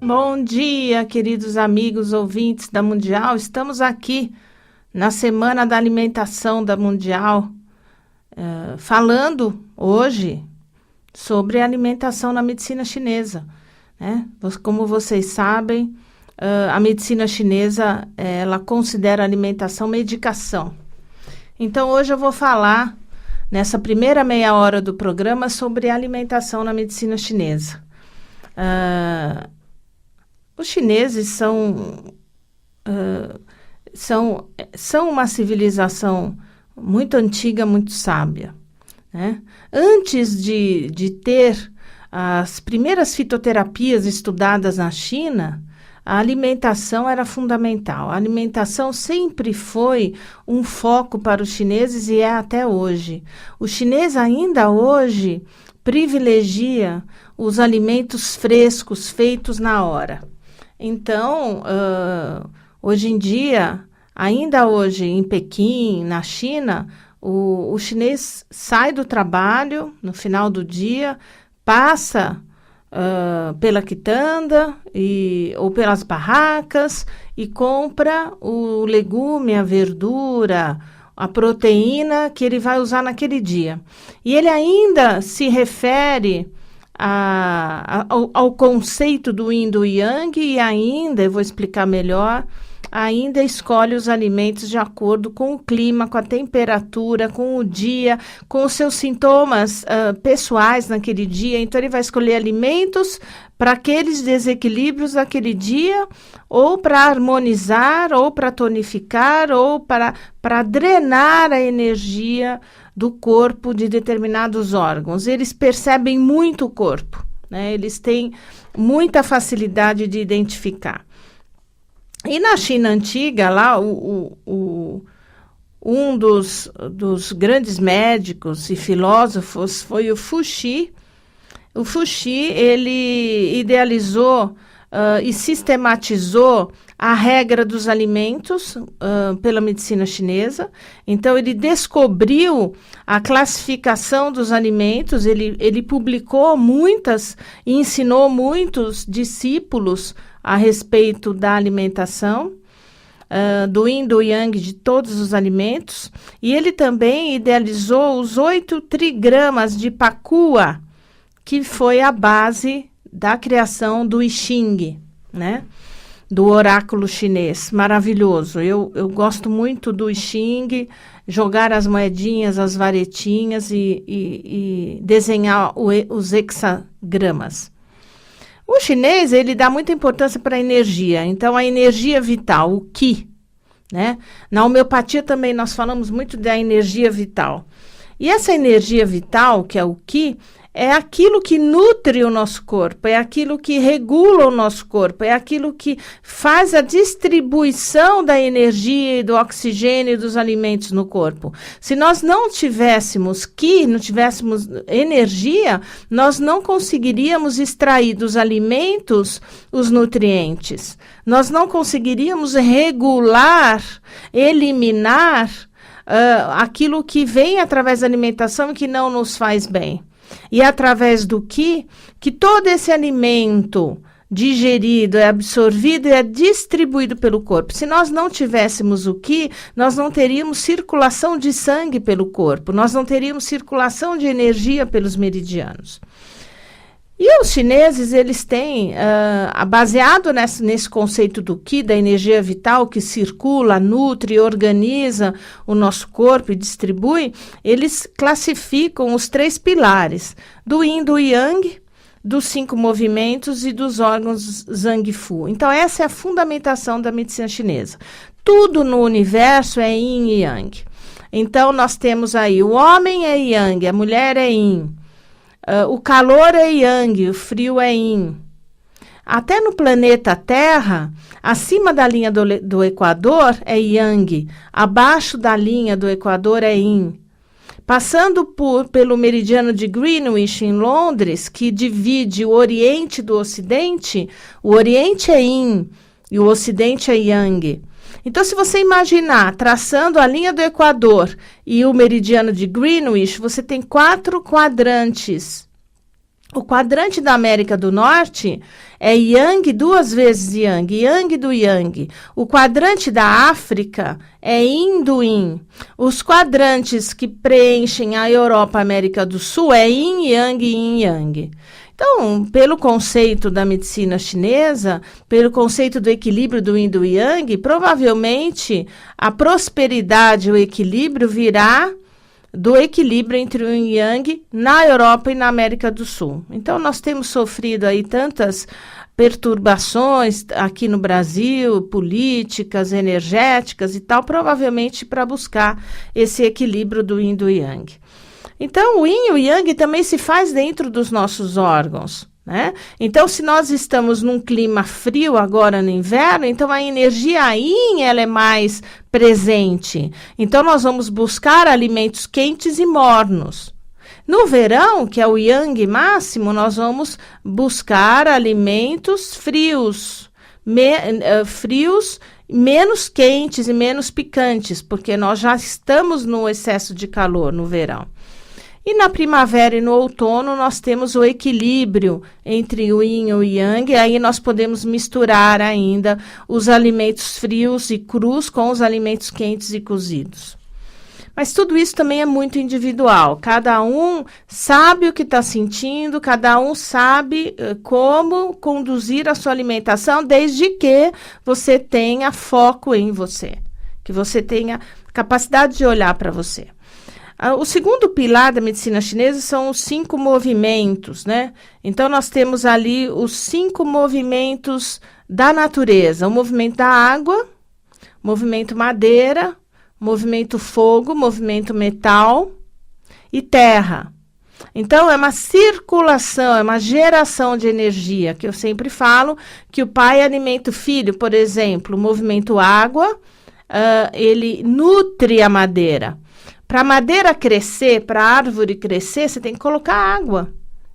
Bom dia, queridos amigos ouvintes da Mundial. Estamos aqui na Semana da Alimentação da Mundial, falando hoje sobre alimentação na medicina chinesa, né? Como vocês sabem, a medicina chinesa ela considera a alimentação medicação. Então, hoje eu vou falar, nessa primeira meia hora do programa, sobre alimentação na medicina chinesa. Os chineses são uma civilização muito antiga, muito sábia, né? Antes de ter as primeiras fitoterapias estudadas na China, a alimentação era fundamental. A alimentação sempre foi um foco para os chineses e é até hoje. O chinês ainda hoje privilegia os alimentos frescos, feitos na hora. Então, hoje em dia, ainda hoje em Pequim, na China, o chinês sai do trabalho no final do dia, passa pela quitanda ou pelas barracas e compra o legume, a verdura, a proteína que ele vai usar naquele dia. E ele ainda se refere ao conceito do yin do yang e ainda, eu vou explicar melhor, ainda escolhe os alimentos de acordo com o clima, com a temperatura, com o dia, com os seus sintomas pessoais naquele dia. Então, ele vai escolher alimentos para aqueles desequilíbrios daquele dia, ou para harmonizar, ou para tonificar, ou para drenar a energia do corpo de determinados órgãos. Eles percebem muito o corpo, né? Eles têm muita facilidade de identificar. E na China antiga, lá, um dos grandes médicos e filósofos foi o Fuxi. O Fuxi, ele idealizou e sistematizou a regra dos alimentos pela medicina chinesa. Então, ele descobriu a classificação dos alimentos, ele publicou muitas e ensinou muitos discípulos a respeito da alimentação, do yin, do yang, de todos os alimentos. E ele também idealizou os 8 trigramas de Pakua, que foi a base da criação do I Ching, né? Do oráculo chinês. Maravilhoso. Eu gosto muito do I Ching, jogar as moedinhas, as varetinhas e desenhar os hexagramas. O chinês, ele dá muita importância para a energia. Então, a energia vital, o Qi, né? Na homeopatia também nós falamos muito da energia vital. E essa energia vital, que é o Qi, é aquilo que nutre o nosso corpo, é aquilo que regula o nosso corpo, é aquilo que faz a distribuição da energia e do oxigênio e dos alimentos no corpo. Se nós não tivéssemos Qi, não tivéssemos energia, nós não conseguiríamos extrair dos alimentos os nutrientes. Nós não conseguiríamos regular, eliminar aquilo que vem através da alimentação e que não nos faz bem. E através do que todo esse alimento digerido, é absorvido e é distribuído pelo corpo. Se nós não tivéssemos o Qi, nós não teríamos circulação de sangue pelo corpo, nós não teríamos circulação de energia pelos meridianos. E os chineses, eles têm, baseado nesse conceito do Qi, da energia vital que circula, nutre, organiza o nosso corpo e distribui, eles classificam os 3 pilares, do Yin, do Yang, dos 5 movimentos e dos órgãos Zhang Fu. Então, essa é a fundamentação da medicina chinesa. Tudo no universo é Yin e Yang. Então, nós temos aí, o homem é Yang, a mulher é Yin. O calor é Yang, o frio é Yin. Até no planeta Terra, acima da linha do Equador é Yang, abaixo da linha do Equador é Yin. Passando pelo meridiano de Greenwich, em Londres, que divide o Oriente do Ocidente, o Oriente é Yin e o Ocidente é Yang. Então, se você imaginar traçando a linha do Equador e o meridiano de Greenwich, você tem 4 quadrantes O quadrante da América do Norte é Yang 2 vezes Yang, Yang do Yang. O quadrante da África é Yin do Yin. Os quadrantes que preenchem a Europa e a América do Sul é Yin Yang, Yin Yang. Então, pelo conceito da medicina chinesa, pelo conceito do equilíbrio do Yin e do Yang, provavelmente a prosperidade, o equilíbrio virá do equilíbrio entre o Yin e Yang na Europa e na América do Sul. Então, nós temos sofrido aí tantas perturbações aqui no Brasil, políticas, energéticas e tal, provavelmente para buscar esse equilíbrio do Yin e do Yang. Então, o Yin e o Yang também se faz dentro dos nossos órgãos, né? Então, se nós estamos num clima frio agora no inverno, então a energia Yin ela é mais presente. Então, nós vamos buscar alimentos quentes e mornos. No verão, que é o Yang máximo, nós vamos buscar alimentos frios, menos quentes e menos picantes, porque nós já estamos no excesso de calor no verão. E na primavera e no outono nós temos o equilíbrio entre o Yin e o Yang, e aí nós podemos misturar ainda os alimentos frios e crus com os alimentos quentes e cozidos. Mas tudo isso também é muito individual, cada um sabe o que está sentindo, cada um sabe como conduzir a sua alimentação, desde que você tenha foco em você, que você tenha capacidade de olhar para você. O segundo pilar da medicina chinesa são os 5 movimentos, né? Então, nós temos ali os 5 movimentos da natureza. O movimento da água, movimento madeira, movimento fogo, movimento metal e terra. Então, é uma circulação, é uma geração de energia, que eu sempre falo que o pai alimenta o filho, por exemplo, o movimento água, ele nutre a madeira. Para a madeira crescer, para a árvore crescer, você tem que colocar água,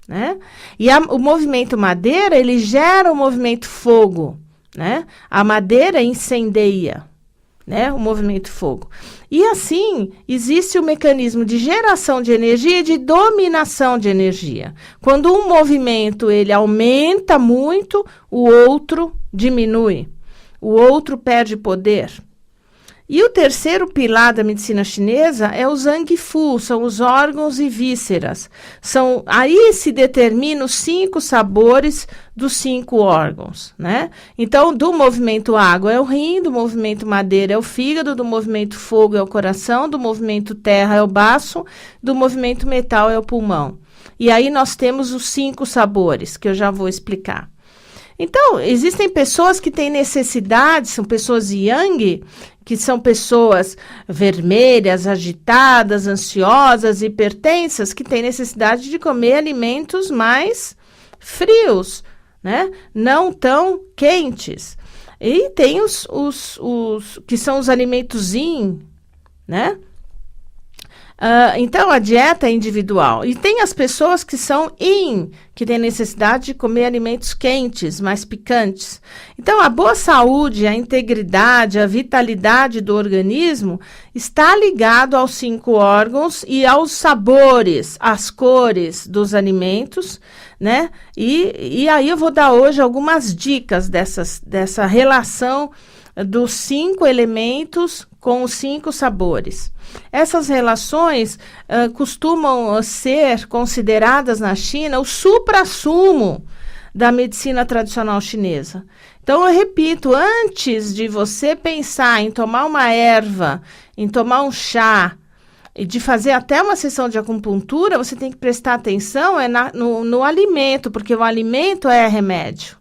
né? E o movimento madeira, ele gera o movimento fogo, né? A madeira incendeia, né? O movimento fogo. E assim, existe o mecanismo de geração de energia e de dominação de energia. Quando um movimento, ele aumenta muito, o outro diminui. O outro perde poder. E o terceiro pilar da medicina chinesa é o Zhang Fu, são os órgãos e vísceras. Aí se determinam os 5 sabores dos 5 órgãos, né? Então, do movimento água é o rim, do movimento madeira é o fígado, do movimento fogo é o coração, do movimento terra é o baço, do movimento metal é o pulmão. E aí nós temos os 5 sabores, que eu já vou explicar. Então, existem pessoas que têm necessidade, são pessoas yang, que são pessoas vermelhas, agitadas, ansiosas, hipertensas, que têm necessidade de comer alimentos mais frios, né? Não tão quentes. E tem os que são os alimentos yin, né? Então, a dieta é individual. E tem as pessoas que são yin, que têm necessidade de comer alimentos quentes, mais picantes. Então, a boa saúde, a integridade, a vitalidade do organismo está ligado aos 5 órgãos e aos sabores, às cores dos alimentos, né? E aí eu vou dar hoje algumas dicas dessa relação dos 5 elementos com os 5 sabores. Essas relações costumam ser consideradas na China o suprassumo da medicina tradicional chinesa. Então, eu repito, antes de você pensar em tomar uma erva, em tomar um chá, e de fazer até uma sessão de acupuntura, você tem que prestar atenção no alimento, porque o alimento é remédio.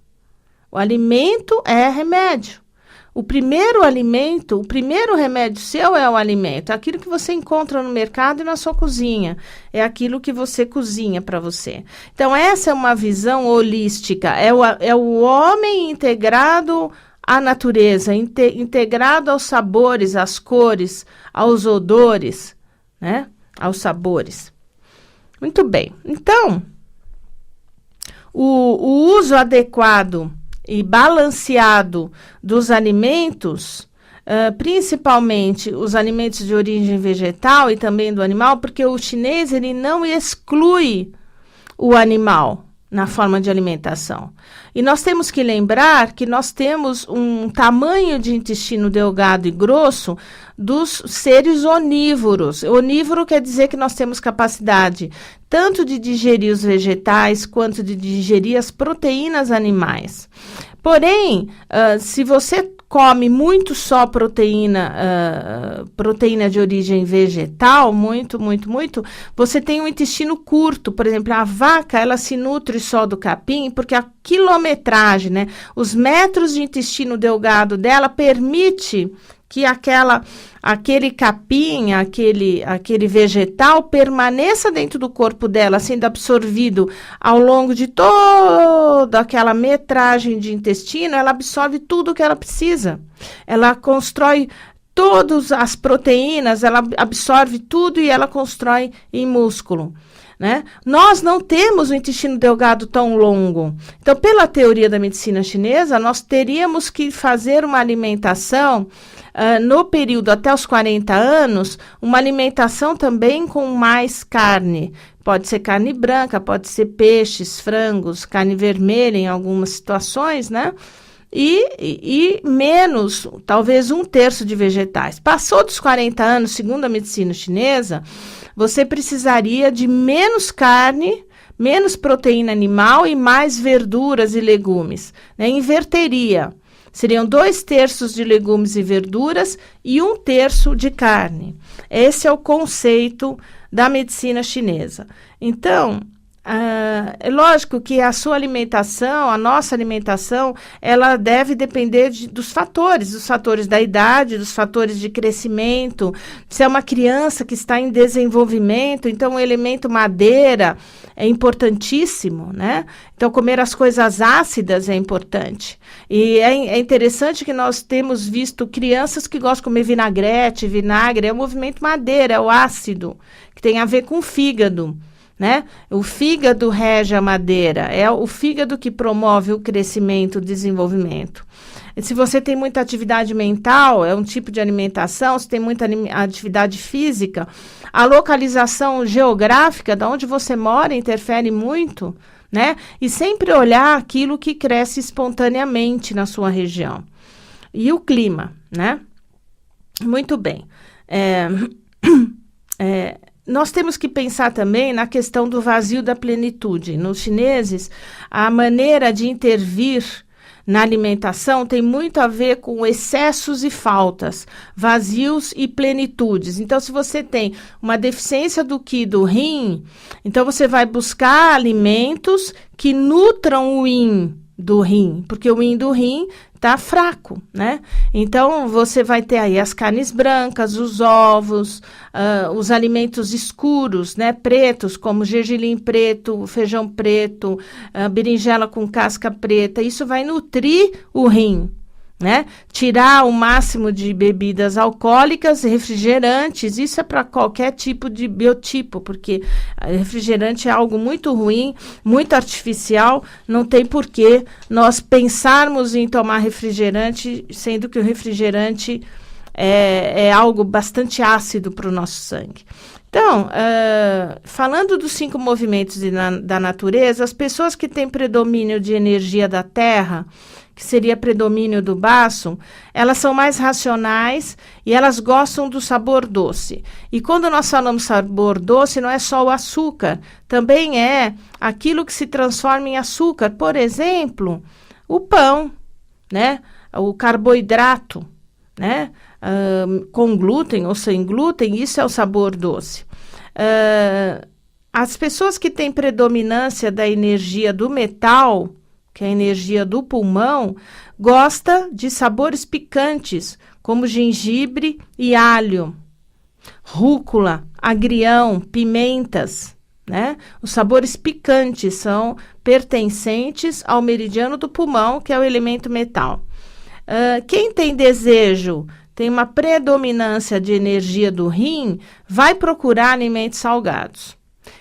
O alimento é remédio. O primeiro alimento, o primeiro remédio seu é o alimento, é aquilo que você encontra no mercado e na sua cozinha, é aquilo que você cozinha para você. Então, essa é uma visão holística, é o homem integrado à natureza, integrado aos sabores, às cores, aos odores, né? Aos sabores. Muito bem, então, o uso adequado e balanceado dos alimentos, principalmente os alimentos de origem vegetal e também do animal, porque o chinês ele não exclui o animal, na forma de alimentação. E nós temos que lembrar que nós temos um tamanho de intestino delgado e grosso dos seres onívoros. Onívoro quer dizer que nós temos capacidade tanto de digerir os vegetais quanto de digerir as proteínas animais. Porém, se você come muito só proteína de origem vegetal, muito, você tem um intestino curto. Por exemplo, a vaca, ela se nutre só do capim, porque a quilometragem, né, os metros de intestino delgado dela permite que aquele capim, aquele vegetal permaneça dentro do corpo dela, sendo absorvido ao longo de toda aquela metragem de intestino. Ela absorve tudo o que ela precisa. Ela constrói todas as proteínas, ela absorve tudo e ela constrói em músculo. Né? Nós não temos o intestino delgado tão longo. Então, pela teoria da medicina chinesa, nós teríamos que fazer uma alimentação no período até os 40 anos, uma alimentação também com mais carne. Pode ser carne branca, pode ser peixes, frangos, carne vermelha em algumas situações, né? E menos, talvez 1/3 de vegetais. Passou dos 40 anos, segundo a medicina chinesa, você precisaria de menos carne, menos proteína animal e mais verduras e legumes, né? Inverteria. Seriam 2/3 de legumes e verduras e 1/3 de carne. Esse é o conceito da medicina chinesa. Então, é lógico que a sua alimentação, a nossa alimentação, ela deve depender dos fatores da idade, dos fatores de crescimento. Se é uma criança que está em desenvolvimento, então o elemento madeira é importantíssimo, né? Então, comer as coisas ácidas é importante. E é interessante que nós temos visto crianças que gostam de comer vinagre, é o movimento madeira, é o ácido, que tem a ver com o fígado. Né? O fígado rege a madeira, é o fígado que promove o crescimento, o desenvolvimento. E se você tem muita atividade mental, é um tipo de alimentação. Se tem muita atividade física, a localização geográfica de onde você mora interfere muito, né? E sempre olhar aquilo que cresce espontaneamente na sua região. E o clima, né? Muito bem. Nós temos que pensar também na questão do vazio da plenitude. Nos chineses, a maneira de intervir na alimentação tem muito a ver com excessos e faltas, vazios e plenitudes. Então, se você tem uma deficiência do Qi do rim, então você vai buscar alimentos que nutram o Yin do rim, porque o Yin do rim está fraco, né? Então, você vai ter aí as carnes brancas, os ovos, os alimentos escuros, né? Pretos, como gergelim preto, feijão preto, berinjela com casca preta. Isso vai nutrir o rim, né? Tirar o máximo de bebidas alcoólicas, refrigerantes, isso é para qualquer tipo de biotipo, porque refrigerante é algo muito ruim, muito artificial, não tem porquê nós pensarmos em tomar refrigerante, sendo que o refrigerante é algo bastante ácido para o nosso sangue. Então, falando dos 5 movimentos da natureza, as pessoas que têm predomínio de energia da terra, que seria predomínio do baço, elas são mais racionais e elas gostam do sabor doce. E quando nós falamos sabor doce, não é só o açúcar, também é aquilo que se transforma em açúcar. Por exemplo, o pão, né? O carboidrato, né? Com glúten ou sem glúten, isso é o sabor doce. As pessoas que têm predominância da energia do metal, que é a energia do pulmão, gosta de sabores picantes, como gengibre e alho, rúcula, agrião, pimentas, né? Os sabores picantes são pertencentes ao meridiano do pulmão, que é o elemento metal. Quem tem desejo, tem uma predominância de energia do rim, vai procurar alimentos salgados.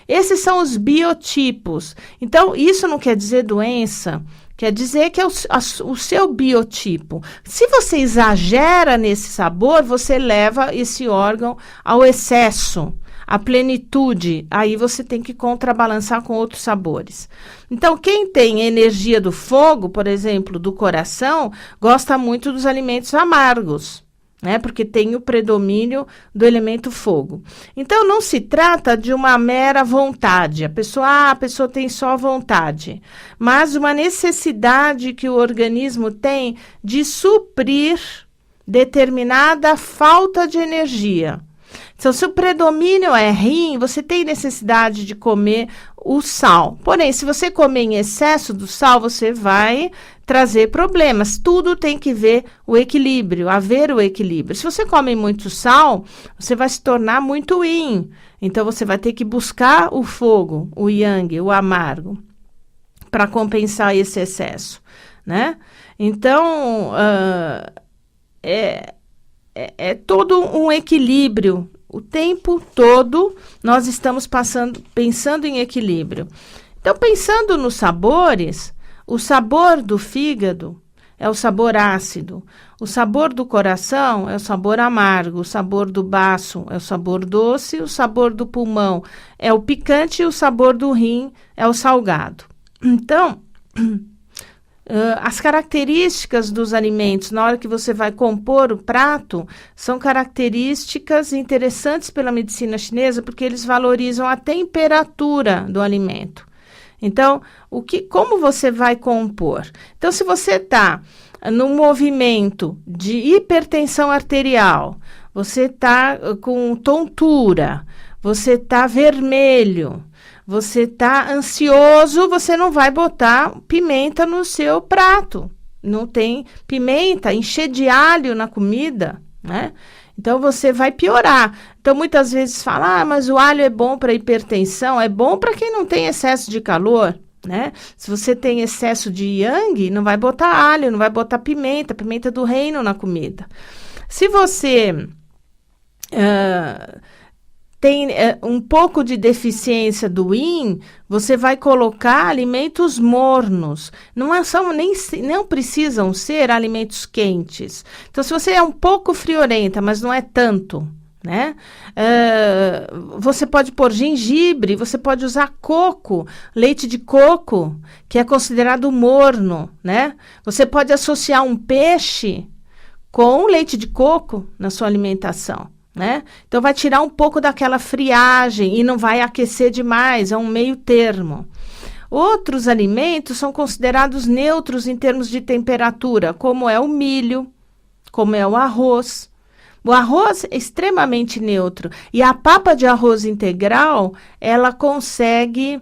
Esses são os biotipos. Então, isso não quer dizer doença, quer dizer que é o seu biotipo. Se você exagera nesse sabor, você leva esse órgão ao excesso, a plenitude, aí você tem que contrabalançar com outros sabores. Então, quem tem energia do fogo, por exemplo, do coração, gosta muito dos alimentos amargos, né? Porque tem o predomínio do elemento fogo. Então, não se trata de uma mera vontade. A pessoa tem só vontade, mas uma necessidade que o organismo tem de suprir determinada falta de energia. Então, se o predomínio é rim, você tem necessidade de comer o sal. Porém, se você comer em excesso do sal, você vai trazer problemas. Tudo tem que ver o equilíbrio, haver o equilíbrio. Se você come muito sal, você vai se tornar muito yin. Então, você vai ter que buscar o fogo, o yang, o amargo, para compensar esse excesso, né? Então, é todo um equilíbrio. O tempo todo nós estamos pensando em equilíbrio. Então, pensando nos sabores, o sabor do fígado é o sabor ácido, o sabor do coração é o sabor amargo, o sabor do baço é o sabor doce, o sabor do pulmão é o picante e o sabor do rim é o salgado. Então, as características dos alimentos, na hora que você vai compor o prato, são características interessantes pela medicina chinesa, porque eles valorizam a temperatura do alimento. Então, como você vai compor? Então, se você está num movimento de hipertensão arterial, você está com tontura, você está vermelho, você está ansioso, você não vai botar pimenta no seu prato. Não tem pimenta, encher de alho na comida, né? Então, você vai piorar. Então, muitas vezes fala, mas o alho é bom para hipertensão. É bom para quem não tem excesso de calor, né? Se você tem excesso de yang, não vai botar alho, não vai botar pimenta do reino na comida. Se você tem um pouco de deficiência do yin, você vai colocar alimentos mornos. Não precisam ser alimentos quentes. Então, se você é um pouco friorenta, mas não é tanto, né? Você pode pôr gengibre, você pode usar coco, leite de coco, que é considerado morno, né? Você pode associar um peixe com leite de coco na sua alimentação, né? Então, vai tirar um pouco daquela friagem e não vai aquecer demais, é um meio termo. Outros alimentos são considerados neutros em termos de temperatura, como é o milho, como é o arroz. O arroz é extremamente neutro e a papa de arroz integral, ela consegue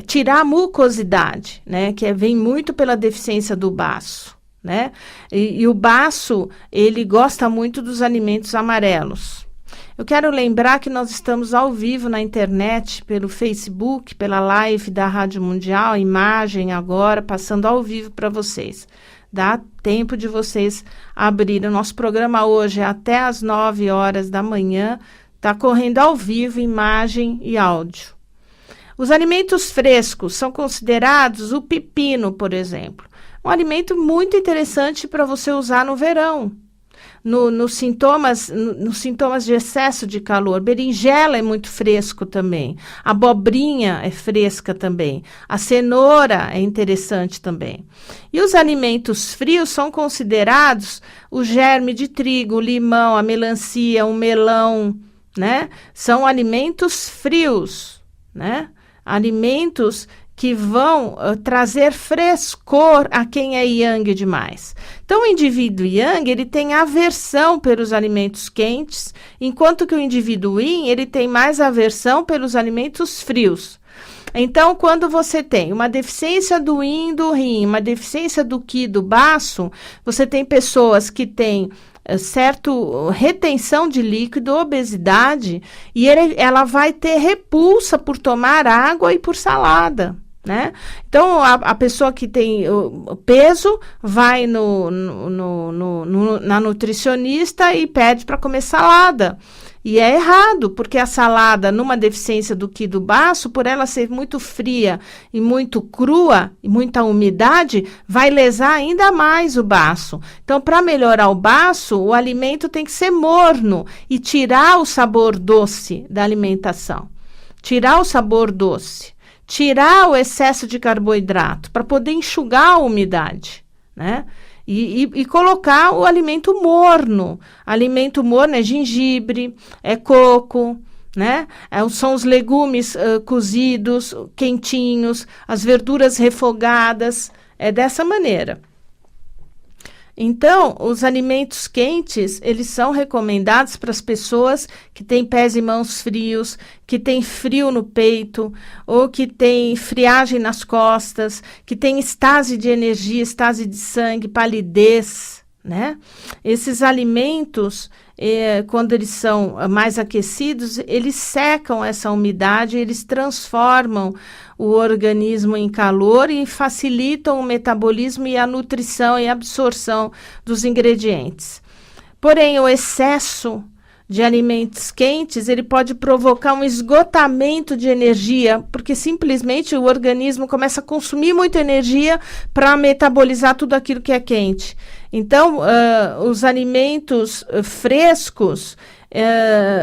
tirar a mucosidade, né? Que vem muito pela deficiência do baço. Né? E o baço, ele gosta muito dos alimentos amarelos. Eu quero lembrar que nós estamos ao vivo na internet, pelo Facebook, pela live da Rádio Mundial, imagem agora, passando ao vivo para vocês. Dá tempo de vocês abrirem. O nosso programa hoje é até às 9 horas da manhã, está correndo ao vivo, imagem e áudio. Os alimentos frescos são considerados o pepino, por exemplo. Um alimento muito interessante para você usar no verão, nos sintomas de excesso de calor. Berinjela é muito fresco também, a abobrinha é fresca também, a cenoura é interessante também. E os alimentos frios são considerados o germe de trigo, o limão, a melancia, o melão, né? São alimentos frios, né? Alimentos que vão trazer frescor a quem é yang demais. Então, o indivíduo yang, ele tem aversão pelos alimentos quentes, enquanto que o indivíduo yin, ele tem mais aversão pelos alimentos frios. Então, quando você tem uma deficiência do yin, do rim, uma deficiência do qi, do baço, você tem pessoas que têm certo retenção de líquido, obesidade, e ela vai ter repulsa por tomar água e por salada. Né? Então, a pessoa que tem o peso vai na nutricionista e pede para comer salada. E é errado, porque a salada, numa deficiência do Qi do baço, por ela ser muito fria e muito crua, e muita umidade, vai lesar ainda mais o baço. Então, para melhorar o baço, o alimento tem que ser morno e tirar o sabor doce da alimentação. Tirar o sabor doce. Tirar o excesso de carboidrato, para poder enxugar a umidade, né? E colocar o alimento morno. Alimento morno é gengibre, é coco, né? São os legumes cozidos, quentinhos, as verduras refogadas. É dessa maneira. Então, os alimentos quentes, eles são recomendados para as pessoas que têm pés e mãos frios, que têm frio no peito, ou que têm friagem nas costas, que têm estase de energia, estase de sangue, palidez, né? Esses alimentos, quando eles são mais aquecidos, eles secam essa umidade, eles transformam o organismo em calor e facilitam o metabolismo e a nutrição e a absorção dos ingredientes. Porém, o excesso de alimentos quentes, ele pode provocar um esgotamento de energia, porque simplesmente o organismo começa a consumir muita energia para metabolizar tudo aquilo que é quente. Então, os alimentos frescos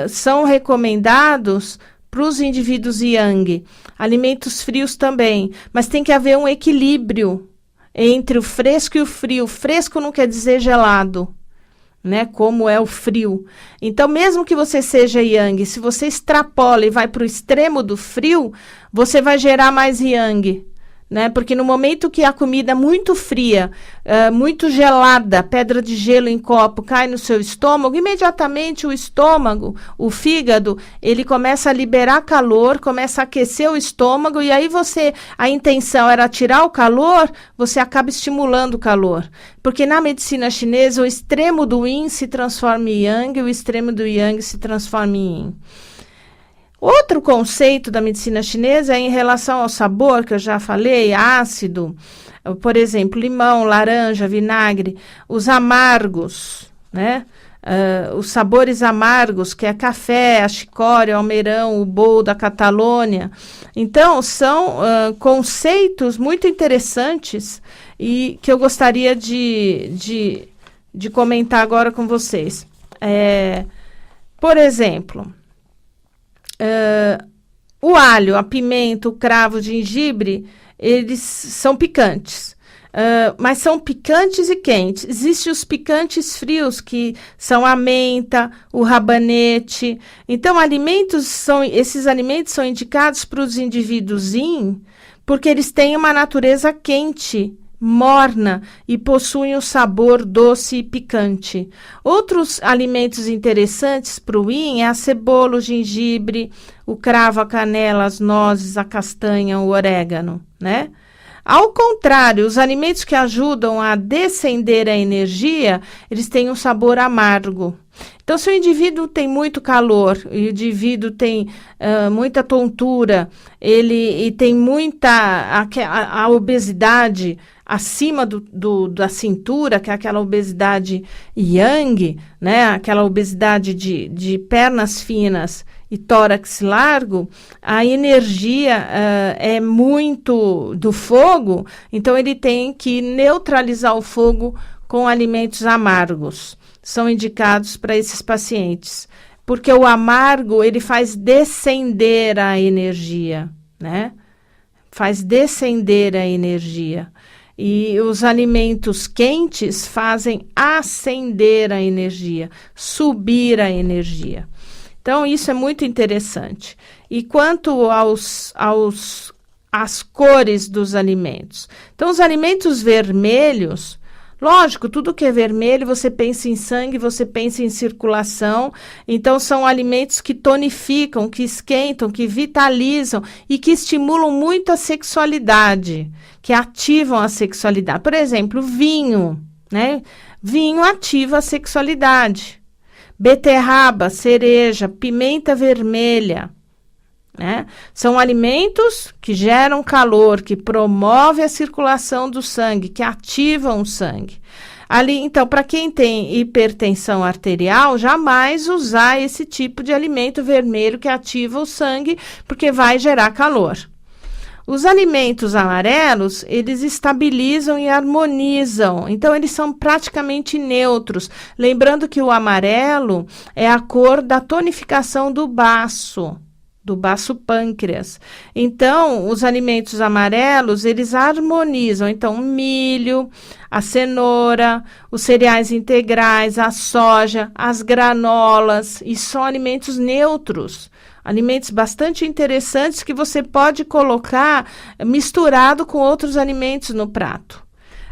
são recomendados para os indivíduos yang. Alimentos frios também, mas tem que haver um equilíbrio entre o fresco e o frio. Fresco não quer dizer gelado, né? Como é o frio. Então, mesmo que você seja yang, se você extrapola e vai para o extremo do frio, você vai gerar mais yang, né? Porque no momento que a comida muito fria, muito gelada, pedra de gelo em copo, cai no seu estômago, imediatamente o estômago, o fígado, ele começa a liberar calor, começa a aquecer o estômago, e aí a intenção era tirar o calor, você acaba estimulando o calor. Porque na medicina chinesa, o extremo do yin se transforma em yang, e o extremo do yang se transforma em yin. Outro conceito da medicina chinesa é em relação ao sabor, que eu já falei, ácido, por exemplo, limão, laranja, vinagre, os amargos, né? Os sabores amargos, que é café, a chicória, o almeirão, o bol da Catalônia. Então, são conceitos muito interessantes e que eu gostaria de comentar agora com vocês. Por exemplo, o alho, a pimenta, o cravo, o gengibre, eles são picantes. Mas são picantes e quentes. Existem os picantes frios, que são a menta, o rabanete. Então, esses alimentos são indicados para os indivíduos yin, porque eles têm uma natureza quente, morna, e possuem um sabor doce e picante. Outros alimentos interessantes para o yin é a cebola, o gengibre, o cravo, a canela, as nozes, a castanha, o orégano, né? Ao contrário, os alimentos que ajudam a descender a energia, eles têm um sabor amargo. Então, se o indivíduo tem muito calor, o indivíduo tem muita tontura, e tem a obesidade acima da cintura, que é aquela obesidade yang, né? Aquela obesidade de pernas finas e tórax largo, a energia é muito do fogo, então ele tem que neutralizar o fogo com alimentos amargos. São indicados para esses pacientes, porque o amargo, ele faz descender a energia, né? Faz descender a energia. E os alimentos quentes fazem ascender a energia, subir a energia. Então, isso é muito interessante. E quanto às cores dos alimentos? Então, os alimentos vermelhos, lógico, tudo que é vermelho, você pensa em sangue, você pensa em circulação. Então, são alimentos que tonificam, que esquentam, que vitalizam e que estimulam muito a sexualidade, que ativam a sexualidade. Por exemplo, vinho, né? Vinho ativa a sexualidade. Beterraba, cereja, pimenta vermelha, né? São alimentos que geram calor, que promovem a circulação do sangue, que ativam o sangue. Ali, então, para quem tem hipertensão arterial, jamais usar esse tipo de alimento vermelho que ativa o sangue, porque vai gerar calor. Os alimentos amarelos, eles estabilizam e harmonizam, então eles são praticamente neutros. Lembrando que o amarelo é a cor da tonificação do baço pâncreas. Então, os alimentos amarelos, eles harmonizam. Então, o milho, a cenoura, os cereais integrais, a soja, as granolas, e são alimentos neutros. Alimentos bastante interessantes que você pode colocar misturado com outros alimentos no prato.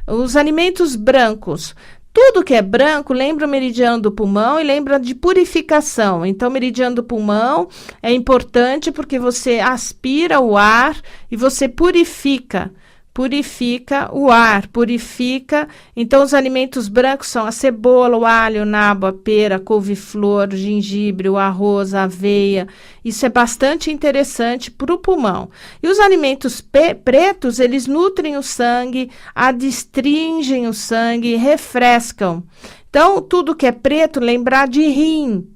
Os alimentos brancos. Tudo que é branco lembra o meridiano do pulmão e lembra de purificação. Então, o meridiano do pulmão é importante porque você aspira o ar e você purifica o ar, purifica. Então, os alimentos brancos são a cebola, o alho, o nabo, a pera, a couve-flor, o gengibre, o arroz, a aveia. Isso é bastante interessante para o pulmão. E os alimentos pretos, eles nutrem o sangue, adstringem o sangue, refrescam. Então, tudo que é preto, lembrar de rim.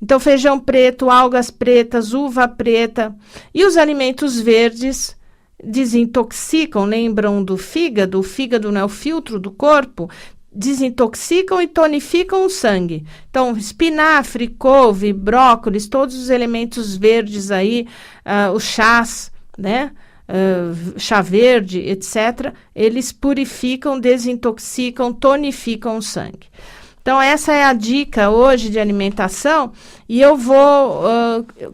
Então, feijão preto, algas pretas, uva preta. E os alimentos verdes desintoxicam, lembram do fígado? O fígado não é o filtro do corpo, desintoxicam e tonificam o sangue. Então, espinafre, couve, brócolis, todos os elementos verdes aí, os chás, né? Chá verde, etc., eles purificam, desintoxicam, tonificam o sangue. Então, essa é a dica hoje de alimentação e eu vou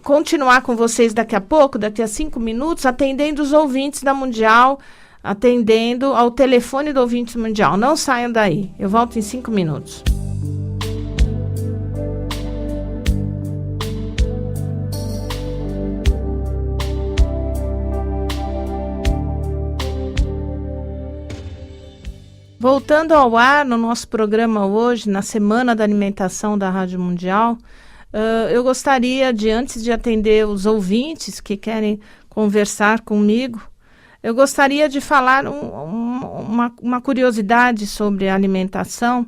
continuar com vocês daqui a pouco, daqui a 5 minutos, atendendo os ouvintes da Mundial, atendendo ao telefone do ouvinte mundial. Não saiam daí, eu volto em 5 minutos. Voltando ao ar no nosso programa hoje, na Semana da Alimentação da Rádio Mundial, eu gostaria de, antes de atender os ouvintes que querem conversar comigo, eu gostaria de falar uma curiosidade sobre a alimentação.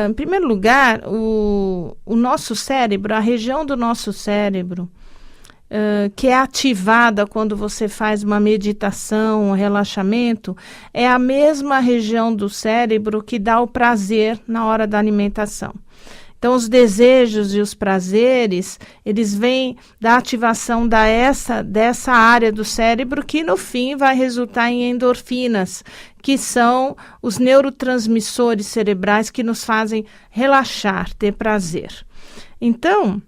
Em primeiro lugar, o nosso cérebro, a região do nosso cérebro, que é ativada quando você faz uma meditação, um relaxamento, é a mesma região do cérebro que dá o prazer na hora da alimentação. Então, os desejos e os prazeres, eles vêm da ativação dessa área do cérebro que, no fim, vai resultar em endorfinas, que são os neurotransmissores cerebrais que nos fazem relaxar, ter prazer. Então,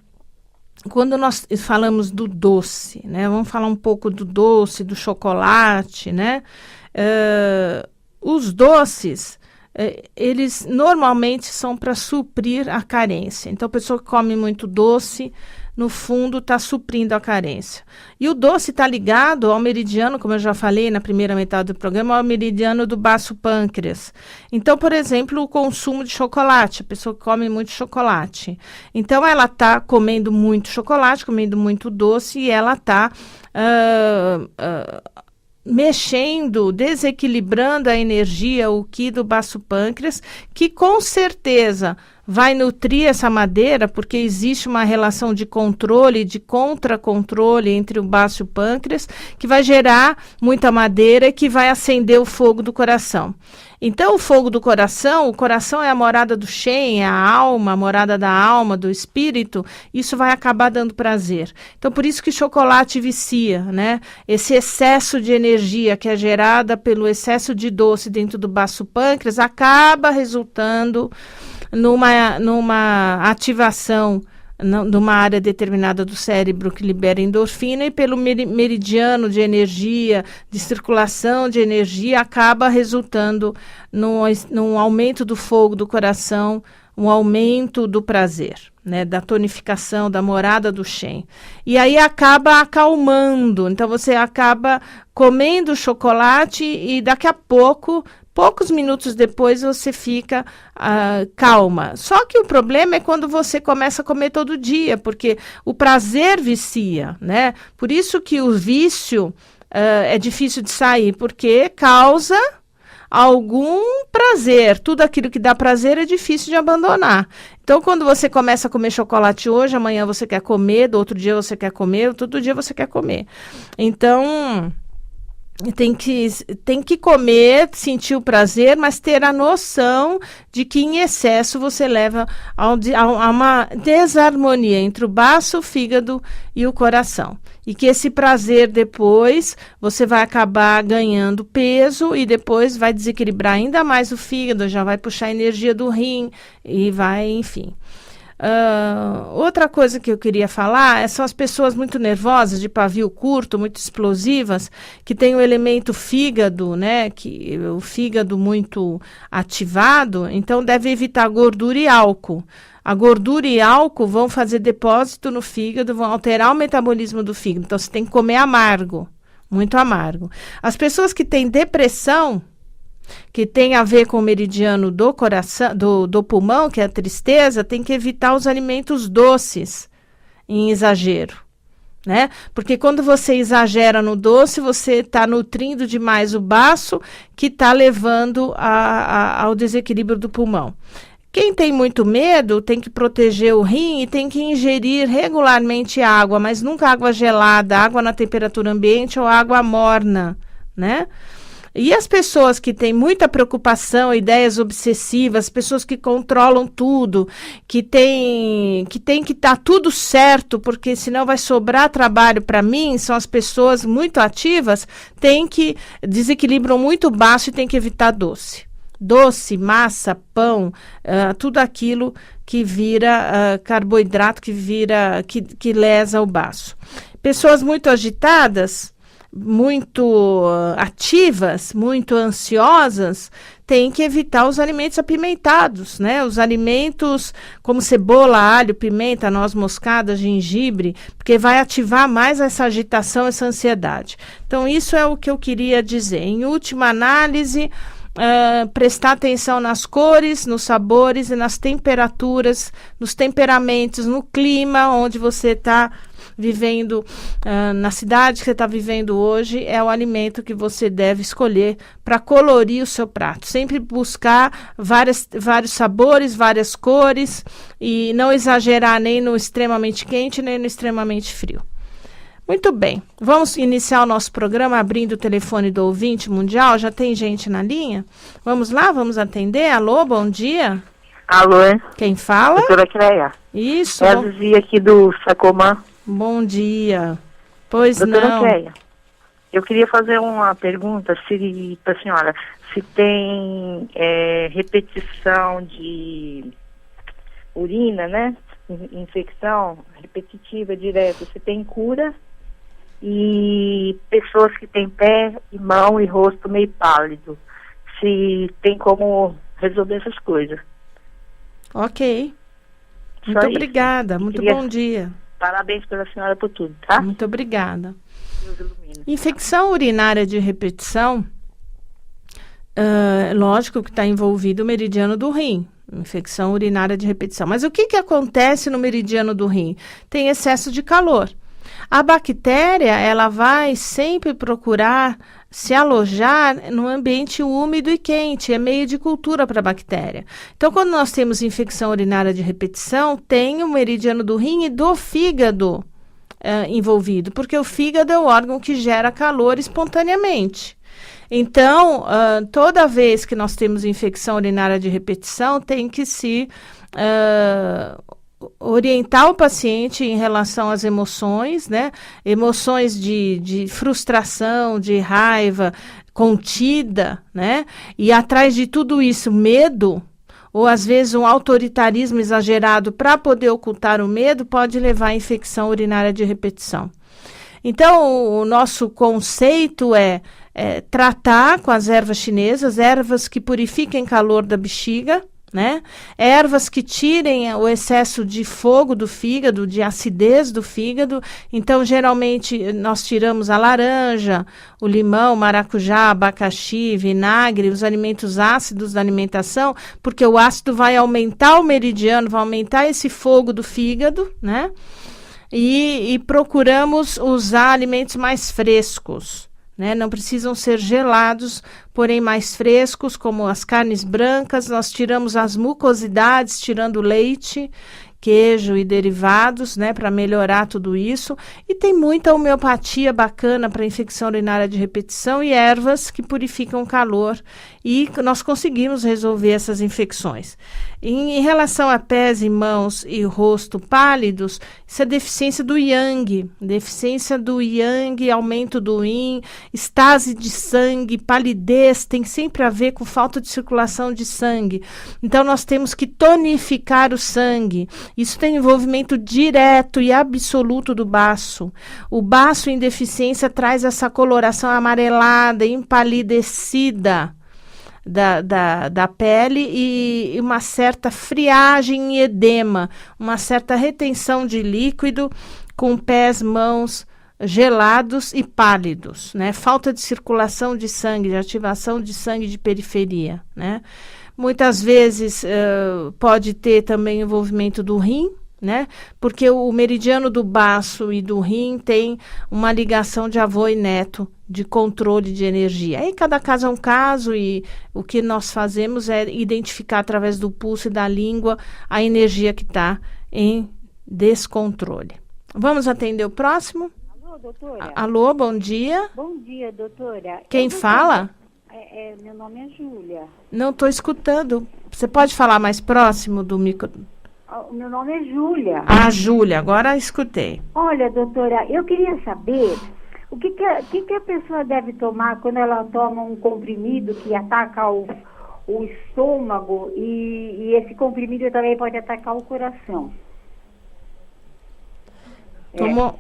quando nós falamos do doce, né? Vamos falar um pouco do doce, do chocolate, né? Os doces, eles normalmente são para suprir a carência. Então, a pessoa que come muito doce, no fundo, está suprindo a carência. E o doce está ligado ao meridiano, como eu já falei na primeira metade do programa, ao meridiano do baço pâncreas. Então, por exemplo, o consumo de chocolate, a pessoa que come muito chocolate. Então, ela está comendo muito chocolate, comendo muito doce, e ela está mexendo, desequilibrando a energia, o Qi do baço pâncreas, que com certeza vai nutrir essa madeira, porque existe uma relação de controle e de contra-controle entre o baço e o pâncreas, que vai gerar muita madeira e que vai acender o fogo do coração. Então, o fogo do coração, o coração é a morada do Shen, é a alma, a morada da alma, do espírito, isso vai acabar dando prazer. Então, por isso que chocolate vicia, né? Esse excesso de energia que é gerada pelo excesso de doce dentro do baço pâncreas acaba resultando numa ativação numa área determinada do cérebro que libera endorfina, e pelo meridiano de energia, de circulação de energia, acaba resultando num aumento do fogo do coração, um aumento do prazer, né, da tonificação, da morada do Shen. E aí acaba acalmando, então você acaba comendo chocolate e daqui a poucos minutos depois você fica calma. Só que o problema é quando você começa a comer todo dia, porque o prazer vicia, né? Por isso que o vício é difícil de sair, porque causa algum prazer. Tudo aquilo que dá prazer é difícil de abandonar. Então, quando você começa a comer chocolate hoje, amanhã você quer comer, do outro dia você quer comer, todo dia você quer comer. Então, tem que comer, sentir o prazer, mas ter a noção de que em excesso você leva a uma desarmonia entre o baço, o fígado e o coração. E que esse prazer depois você vai acabar ganhando peso e depois vai desequilibrar ainda mais o fígado, já vai puxar a energia do rim e vai, enfim. Outra coisa que eu queria falar são as pessoas muito nervosas, de pavio curto, muito explosivas, que tem o elemento fígado, né? O fígado muito ativado, então deve evitar gordura e álcool. A gordura e álcool vão fazer depósito no fígado, vão alterar o metabolismo do fígado. Então você tem que comer amargo, muito amargo. As pessoas que têm depressão, que tem a ver com o meridiano do coração, do pulmão, que é a tristeza, tem que evitar os alimentos doces em exagero, né? Porque quando você exagera no doce, você está nutrindo demais o baço, que está levando ao desequilíbrio do pulmão. Quem tem muito medo tem que proteger o rim e tem que ingerir regularmente água, mas nunca água gelada, água na temperatura ambiente ou água morna, né? E as pessoas que têm muita preocupação, ideias obsessivas, pessoas que controlam tudo, que tem que estar tudo certo, porque senão vai sobrar trabalho para mim, são as pessoas muito ativas, desequilibram muito baixo e tem que evitar doce. Doce, massa, pão, tudo aquilo que vira carboidrato, que lesa o baço. Pessoas muito agitadas, muito ativas, muito ansiosas, tem que evitar os alimentos apimentados, né? Os alimentos como cebola, alho, pimenta, noz moscada, gengibre, porque vai ativar mais essa agitação, essa ansiedade. Então, isso é o que eu queria dizer. Em última análise, prestar atenção nas cores, nos sabores e nas temperaturas, nos temperamentos, no clima onde você está vivendo, na cidade que você está vivendo hoje, é o alimento que você deve escolher para colorir o seu prato. Sempre buscar vários sabores, várias cores e não exagerar nem no extremamente quente, nem no extremamente frio. Muito bem, vamos iniciar o nosso programa abrindo o telefone do ouvinte mundial. Já tem gente na linha? Vamos lá, vamos atender. Alô, bom dia. Alô, quem fala? Doutora Cleia. Isso. É a Zizi aqui do Sacomã. Bom dia. Pois Doutora não. Cleia, eu queria fazer uma pergunta para a senhora. Se tem repetição de urina, né? Infecção repetitiva, direta. Se tem cura? E pessoas que têm pé e mão e rosto meio pálido. Se tem como resolver essas coisas. Ok. Só Muito isso. obrigada. Muito bom dia. Parabéns pela senhora por tudo, tá? Muito obrigada. Deus ilumine. Infecção urinária de repetição, lógico que está envolvido o meridiano do rim. Infecção urinária de repetição. Mas o que acontece no meridiano do rim? Tem excesso de calor. A bactéria, ela vai sempre procurar se alojar no ambiente úmido e quente, é meio de cultura para a bactéria. Então, quando nós temos infecção urinária de repetição, tem o meridiano do rim e do fígado envolvido, porque o fígado é o órgão que gera calor espontaneamente. Então, toda vez que nós temos infecção urinária de repetição, tem que se orientar o paciente em relação às emoções, né? Emoções de frustração, de raiva contida, né? E atrás de tudo isso, medo, ou às vezes um autoritarismo exagerado para poder ocultar o medo, pode levar à infecção urinária de repetição. Então, o nosso conceito é tratar com as ervas chinesas, ervas que purifiquem calor da bexiga, né? Ervas que tirem o excesso de fogo do fígado, de acidez do fígado. Então, geralmente, nós tiramos a laranja, o limão, maracujá, abacaxi, vinagre, os alimentos ácidos da alimentação, porque o ácido vai aumentar o meridiano, vai aumentar esse fogo do fígado, né? E procuramos usar alimentos mais frescos, né? Não precisam ser gelados, porém mais frescos, como as carnes brancas. Nós tiramos as mucosidades, tirando leite, queijo e derivados, né, para melhorar tudo isso. E tem muita homeopatia bacana para infecção urinária de repetição e ervas que purificam o calor. E nós conseguimos resolver essas infecções. Em relação a pés e mãos e rosto pálidos, isso é deficiência do yang. Deficiência do yang, aumento do yin, estase de sangue, palidez, tem sempre a ver com falta de circulação de sangue. Então, nós temos que tonificar o sangue. Isso tem envolvimento direto e absoluto do baço. O baço em deficiência traz essa coloração amarelada, empalidecida da pele e uma certa friagem e edema, uma certa retenção de líquido com pés, mãos gelados e pálidos, né? Falta de circulação de sangue, de ativação de sangue de periferia, né? Muitas vezes pode ter também envolvimento do rim, né? Porque o meridiano do baço e do rim tem uma ligação de avô e neto, de controle de energia. Aí cada caso é um caso e o que nós fazemos é identificar através do pulso e da língua a energia que está em descontrole. Vamos atender o próximo? Alô, doutora? Alô, bom dia. Bom dia, doutora. Quem fala? Meu nome é Júlia. Não estou escutando. Você pode falar mais próximo do micro? O meu nome é Júlia. Ah, Júlia, agora escutei. Olha, doutora, eu queria saber o que a pessoa deve tomar quando ela toma um comprimido que ataca o estômago e esse comprimido também pode atacar o coração.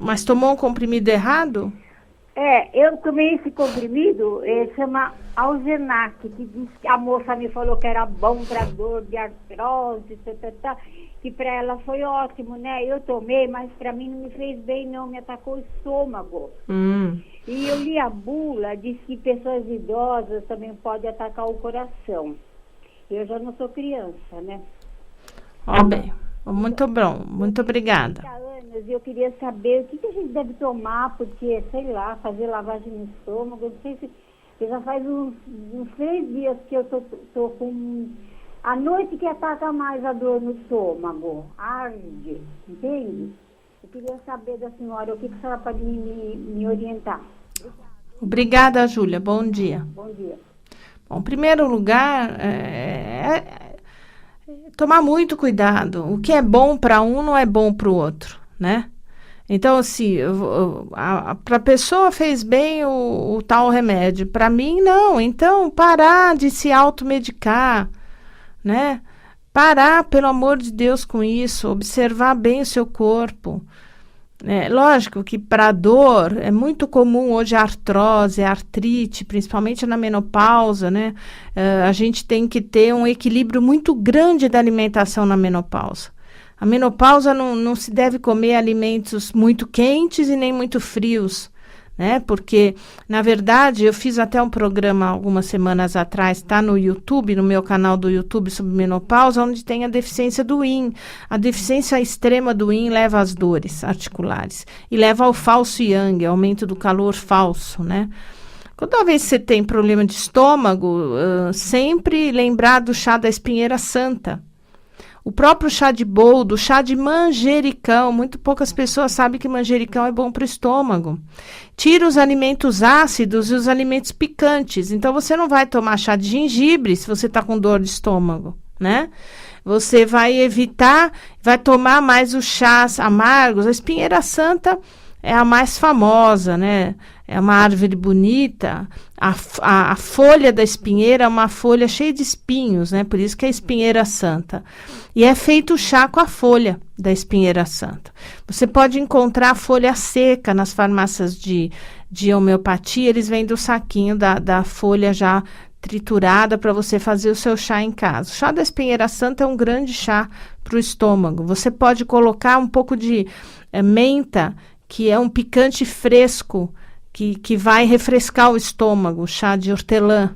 Mas tomou um comprimido errado? Eu tomei esse comprimido, chama Algenac, que diz que a moça me falou que era bom para dor de artrose, que para ela foi ótimo, né? Eu tomei, mas para mim não me fez bem, não, me atacou o estômago. E eu li a bula, diz que pessoas idosas também podem atacar o coração. Eu já não sou criança, né? Bem, muito bom, muito obrigada. 30 anos, eu queria saber o que a gente deve tomar, porque, sei lá, fazer lavagem no estômago, não sei se... Já faz uns 3 dias que eu tô com... A noite que ataca mais a dor no estômago, arde, entende? Eu queria saber da senhora, o que a senhora pode me orientar? Obrigada, Júlia, bom dia. Bom dia. Bom, em primeiro lugar, tomar muito cuidado. O que é bom para um não é bom para o outro, né? Então, assim, para a pessoa fez bem o tal remédio, para mim não. Então, parar de se automedicar, né? Parar, pelo amor de Deus, com isso, observar bem o seu corpo. Lógico que para dor é muito comum hoje a artrose, a artrite, principalmente na menopausa, né? A gente tem que ter um equilíbrio muito grande da alimentação na menopausa. A menopausa não se deve comer alimentos muito quentes e nem muito frios, né? Porque, na verdade, eu fiz até um programa algumas semanas atrás, está no YouTube, no meu canal do YouTube sobre menopausa, onde tem a deficiência do yin. A deficiência extrema do yin leva às dores articulares e leva ao falso yang, aumento do calor falso, né? Toda vez que você tem problema de estômago, sempre lembrar do chá da espinheira santa. O próprio chá de boldo, chá de manjericão, muito poucas pessoas sabem que manjericão é bom para o estômago. Tira os alimentos ácidos e os alimentos picantes. Então, você não vai tomar chá de gengibre se você está com dor de estômago, né? Você vai evitar, vai tomar mais os chás amargos. A espinheira santa é a mais famosa, né? É uma árvore bonita. A folha da espinheira é uma folha cheia de espinhos, né? Por isso que é espinheira santa. E é feito chá com a folha da espinheira santa. Você pode encontrar a folha seca nas farmácias de homeopatia. Eles vendem o saquinho da folha já triturada para você fazer o seu chá em casa. O chá da espinheira santa é um grande chá para o estômago. Você pode colocar um pouco de menta, que é um picante fresco, que vai refrescar o estômago, o chá de hortelã,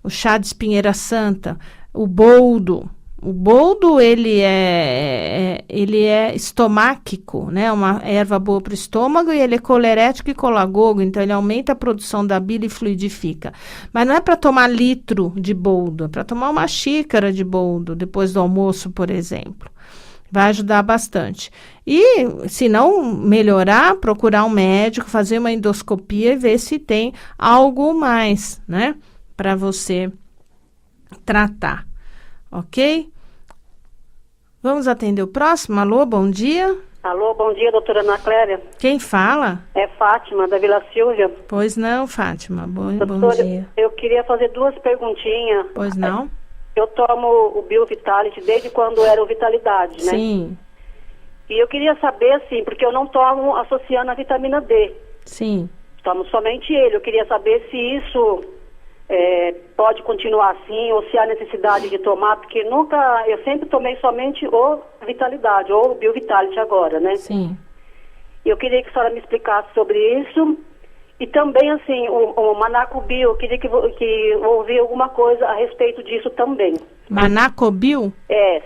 o chá de espinheira santa, o boldo, O boldo, ele é estomáquico, né? Uma erva boa para o estômago, e ele é colerético e colagogo, então ele aumenta a produção da bile e fluidifica. Mas não é para tomar litro de boldo, é para tomar uma xícara de boldo depois do almoço, por exemplo. Vai ajudar bastante. E, se não melhorar, procurar um médico, fazer uma endoscopia e ver se tem algo mais, né? Para você tratar. Ok? Vamos atender o próximo. Alô, bom dia. Alô, bom dia, doutora Ana Clélia. Quem fala? É Fátima, da Vila Silvia. Pois não, Fátima. Bom dia. Eu queria fazer 2 perguntinhas. Pois não? Eu tomo o BioVitality desde quando era o Vitalidade, né? Sim. E eu queria saber, assim, porque eu não tomo associando a vitamina D. Sim. Tomo somente ele. Eu queria saber se isso pode continuar assim, ou se há necessidade de tomar, porque eu sempre tomei somente o Vitalidade, ou o BioVitality agora, né? Sim. Eu queria que a senhora me explicasse sobre isso. E também, assim, o Manacobio, eu queria que ouvir alguma coisa a respeito disso também. Manacobio?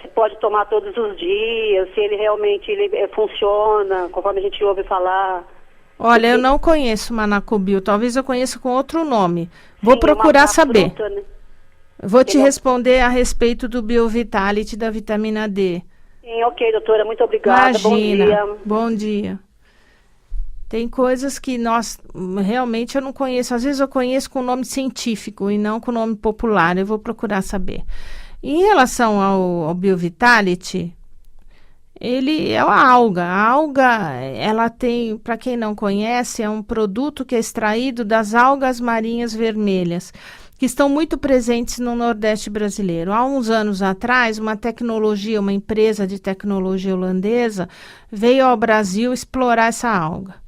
Se pode tomar todos os dias, se ele realmente funciona, conforme a gente ouve falar. Olha, eu não conheço Manacobio, talvez eu conheça com outro nome. Vou procurar saber. Fruta, né? Vou te responder a respeito do BioVitality da vitamina D. Sim, ok, doutora, muito obrigada. Imagina. Bom dia. Bom dia. Tem coisas que realmente eu não conheço. Às vezes eu conheço com nome científico e não com nome popular. Eu vou procurar saber. Em relação ao BioVitality, ele é uma alga. A alga, ela tem, para quem não conhece, é um produto que é extraído das algas marinhas vermelhas, que estão muito presentes no Nordeste brasileiro. Há uns anos atrás, uma empresa de tecnologia holandesa veio ao Brasil explorar essa alga.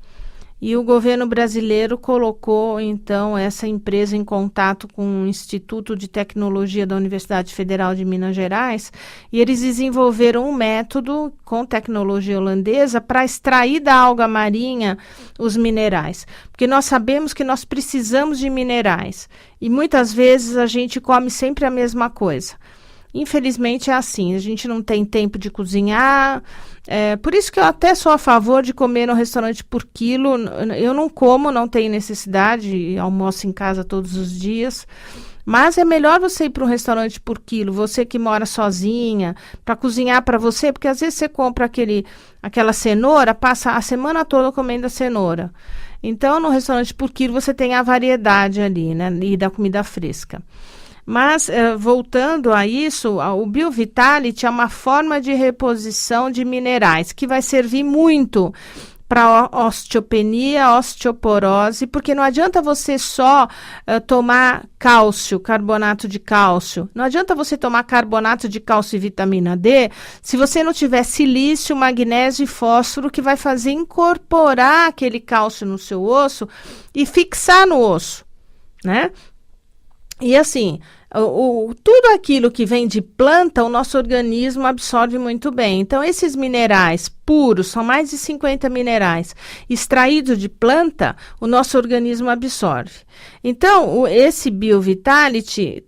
E o governo brasileiro colocou, então, essa empresa em contato com o Instituto de Tecnologia da Universidade Federal de Minas Gerais, e eles desenvolveram um método com tecnologia holandesa para extrair da alga marinha os minerais. Porque nós sabemos que nós precisamos de minerais, e muitas vezes a gente come sempre a mesma coisa. Infelizmente é assim, a gente não tem tempo de cozinhar, por isso que eu até sou a favor de comer no restaurante por quilo. Eu não como, não tenho necessidade, almoço em casa todos os dias, mas é melhor você ir para um restaurante por quilo, você que mora sozinha, para cozinhar para você, porque às vezes você compra aquela cenoura, passa a semana toda comendo a cenoura. Então, no restaurante por quilo você tem a variedade ali, né, e da comida fresca. Mas, voltando a isso, o BioVitality é uma forma de reposição de minerais que vai servir muito para osteopenia, osteoporose, porque não adianta você só tomar cálcio, carbonato de cálcio. Não adianta você tomar carbonato de cálcio e vitamina D se você não tiver silício, magnésio e fósforo, que vai fazer incorporar aquele cálcio no seu osso e fixar no osso, né? E assim, tudo aquilo que vem de planta, o nosso organismo absorve muito bem. Então, esses minerais puros, são mais de 50 minerais, extraídos de planta, o nosso organismo absorve. Então, esse BioVitality,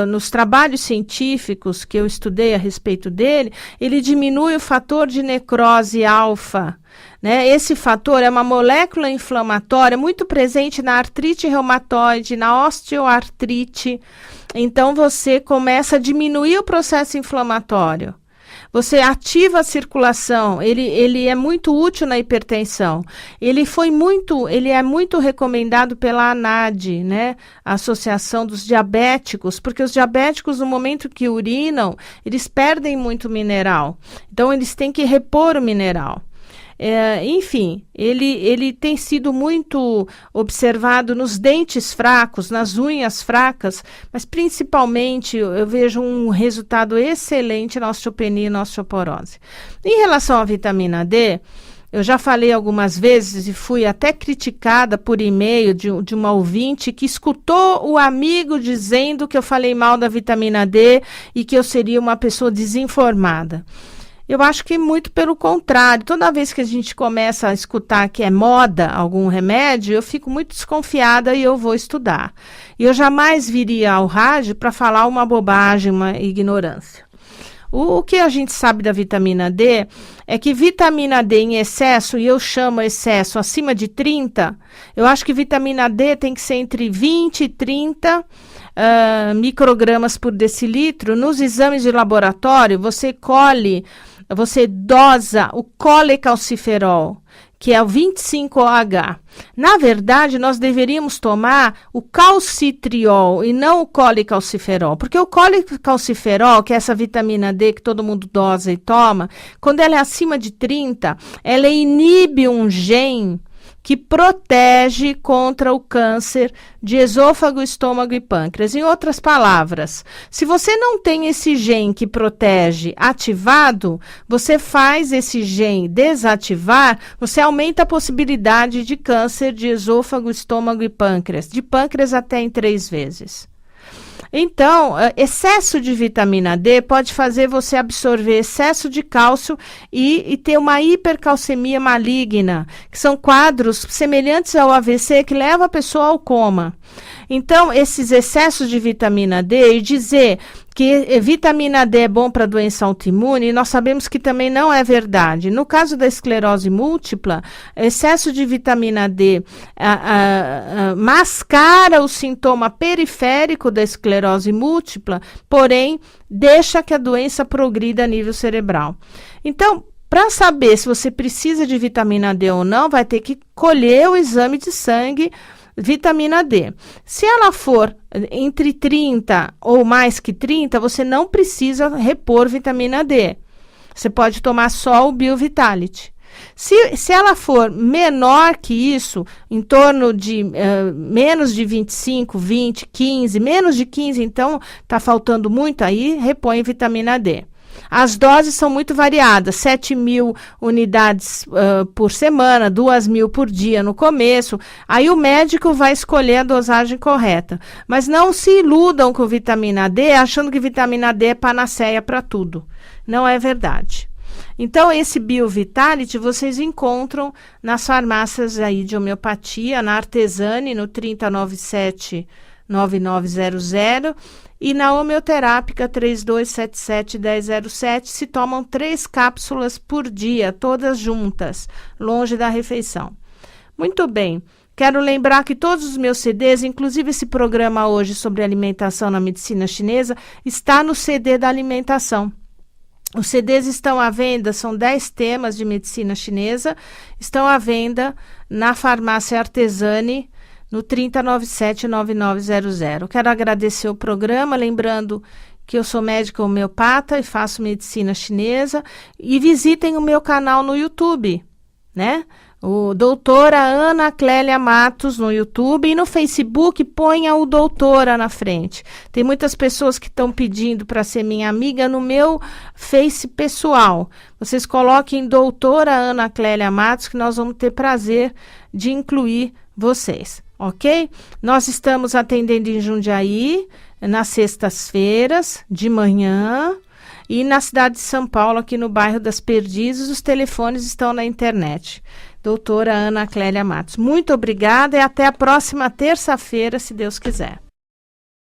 nos trabalhos científicos que eu estudei a respeito dele, ele diminui o fator de necrose alfa. Né? Esse fator é uma molécula inflamatória muito presente na artrite reumatoide, na osteoartrite. Então, você começa a diminuir o processo inflamatório. Você ativa a circulação, ele é muito útil na hipertensão. Ele é muito recomendado pela ANAD, né? A Associação dos Diabéticos, porque os diabéticos, no momento que urinam, eles perdem muito mineral. Então, eles têm que repor o mineral. Enfim, ele tem sido muito observado nos dentes fracos, nas unhas fracas, mas principalmente eu vejo um resultado excelente na osteopenia e na osteoporose. Em relação à vitamina D, eu já falei algumas vezes e fui até criticada por e-mail de uma ouvinte que escutou o amigo dizendo que eu falei mal da vitamina D e que eu seria uma pessoa desinformada. Eu acho que muito pelo contrário. Toda vez que a gente começa a escutar que é moda algum remédio, eu fico muito desconfiada e eu vou estudar. E eu jamais viria ao rádio para falar uma bobagem, uma ignorância. O que a gente sabe da vitamina D é que vitamina D em excesso, e eu chamo excesso acima de 30, eu acho que vitamina D tem que ser entre 20 e 30 microgramas por decilitro. Nos exames de laboratório, você dosa o colecalciferol, que é o 25OH. Na verdade, nós deveríamos tomar o calcitriol e não o colecalciferol, porque o colecalciferol, que é essa vitamina D que todo mundo dosa e toma, quando ela é acima de 30, ela inibe um gene que protege contra o câncer de esôfago, estômago e pâncreas. Em outras palavras, se você não tem esse gene que protege ativado, você faz esse gene desativar, você aumenta a possibilidade de câncer de esôfago, estômago e pâncreas, de pâncreas até em 3 vezes. Então, excesso de vitamina D pode fazer você absorver excesso de cálcio e ter uma hipercalcemia maligna, que são quadros semelhantes ao AVC que leva a pessoa ao coma. Então, esses excessos de vitamina D, e dizer que vitamina D é bom para doença autoimune, nós sabemos que também não é verdade. No caso da esclerose múltipla, excesso de vitamina D mascara o sintoma periférico da esclerose múltipla, porém, deixa que a doença progrida a nível cerebral. Então, para saber se você precisa de vitamina D ou não, vai ter que colher o exame de sangue vitamina D. Se ela for entre 30 ou mais que 30, você não precisa repor vitamina D. Você pode tomar só o BioVitality. Se ela for menor que isso, em torno de menos de 25, 20, 15, menos de 15, então está faltando muito aí, repõe vitamina D. As doses são muito variadas, 7.000 unidades por semana, 2.000 por dia no começo. Aí o médico vai escolher a dosagem correta. Mas não se iludam com vitamina D, achando que vitamina D é panaceia para tudo. Não é verdade. Então, esse BioVitality vocês encontram nas farmácias aí de homeopatia, na Artesani, no 3097-9900, e na homeoterápica 3277-1007, se tomam 3 cápsulas por dia, todas juntas, longe da refeição. Muito bem, quero lembrar que todos os meus CDs, inclusive esse programa hoje sobre alimentação na medicina chinesa, está no CD da alimentação. Os CDs estão à venda, são 10 temas de medicina chinesa, estão à venda na farmácia Artesani, no 3097-9900. Quero agradecer o programa, lembrando que eu sou médica homeopata e faço medicina chinesa, e visitem o meu canal no YouTube, né? O doutora Ana Clélia Matos no YouTube, e no Facebook ponha o doutora na frente. Tem muitas pessoas que estão pedindo para ser minha amiga no meu Face pessoal. Vocês coloquem doutora Ana Clélia Matos, que nós vamos ter prazer de incluir vocês, ok? Nós estamos atendendo em Jundiaí, nas sextas-feiras, de manhã, e na cidade de São Paulo, aqui no bairro das Perdizes. Os telefones estão na internet. Doutora Ana Clélia Matos. Muito obrigada e até a próxima terça-feira, se Deus quiser.